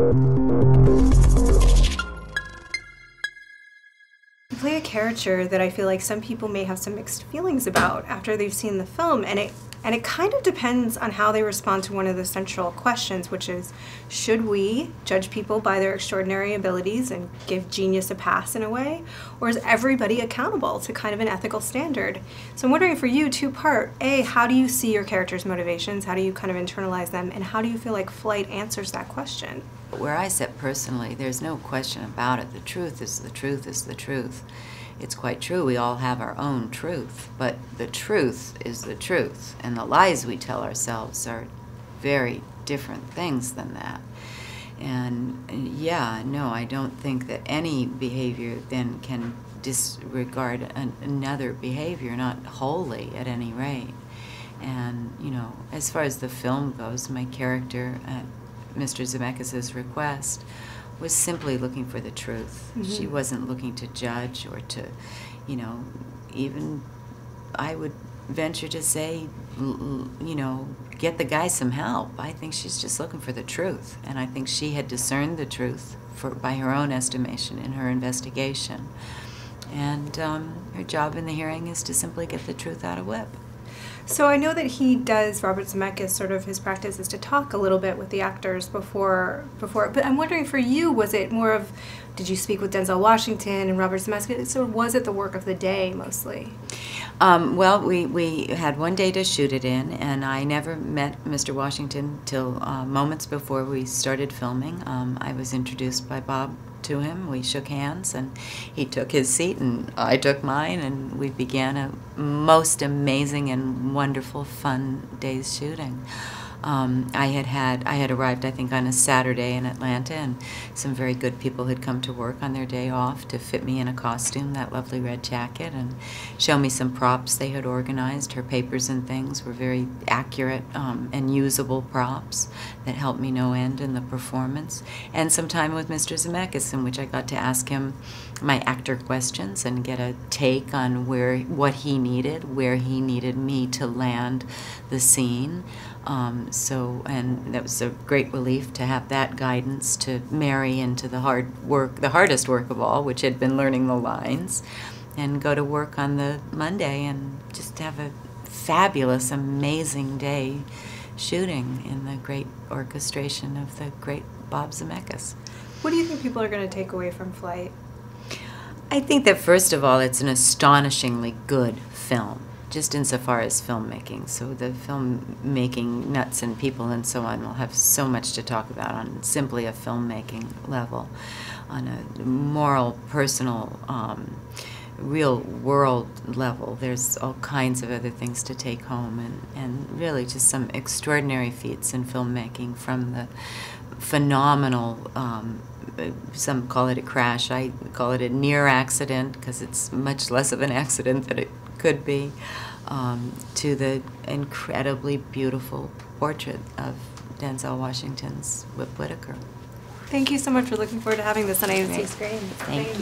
You play a character that I feel like some people may have some mixed feelings about after they've seen the film, and it kind of depends on how they respond to one of the central questions, which is, should we judge people by their extraordinary abilities and give genius a pass in a way, or is everybody accountable to kind of an ethical standard? So I'm wondering for you, two-part, A, how do you see your character's motivations, how do you kind of internalize them, and how do you feel like Flight answers that question? Where I sit personally, there's no question about it. The truth is the truth is the truth. It's quite true, we all have our own truth, but the truth is the truth, and the lies we tell ourselves are very different things than that. And yeah, no, I don't think that any behavior then can disregard another behavior, not wholly at any rate. And, you know, as far as the film goes, my character, Mr. Zemeckis' request, was simply looking for the truth. Mm-hmm. She wasn't looking to judge or to, you know, even, I would venture to say, you know, get the guy some help. I think she's just looking for the truth. And I think she had discerned the truth by her own estimation in her investigation. And her job in the hearing is to simply get the truth out of Whip. So I know that he does, Robert Zemeckis, sort of his practice is to talk a little bit with the actors before, but I'm wondering for you, was it more of, did you speak with Denzel Washington and Robert Zemeckis, or was it the work of the day mostly? Well, we had one day to shoot it in, and I never met Mr. Washington till moments before we started filming. I was introduced by Bob to him. We shook hands, and he took his seat, and I took mine, and we began a most amazing and wonderful, fun day's shooting. I had arrived, I think, on a Saturday in Atlanta, and some very good people had come to work on their day off to fit me in a costume, that lovely red jacket, and show me some props they had organized. Her papers and things were very accurate and usable props that helped me no end in the performance. And some time with Mr. Zemeckis, in which I got to ask him my actor questions and get a take on what he needed, where he needed me to land the scene. And that was a great relief to have that guidance to marry into the hardest work of all, which had been learning the lines, and go to work on the Monday and just have a fabulous, amazing day shooting in the great orchestration of the great Bob Zemeckis. What do you think people are going to take away from Flight? I think that, first of all, it's an astonishingly good film, just insofar as filmmaking. So the filmmaking nuts and people and so on will have so much to talk about on simply a filmmaking level. On a moral, personal, real world level, there's all kinds of other things to take home, and really just some extraordinary feats in filmmaking, from the phenomenal, some call it a crash, I call it a near accident because it's much less of an accident than it could be, to the incredibly beautiful portrait of Denzel Washington's Whip Whitaker. Thank you so much for looking forward to having this on AMC screen. Thank you.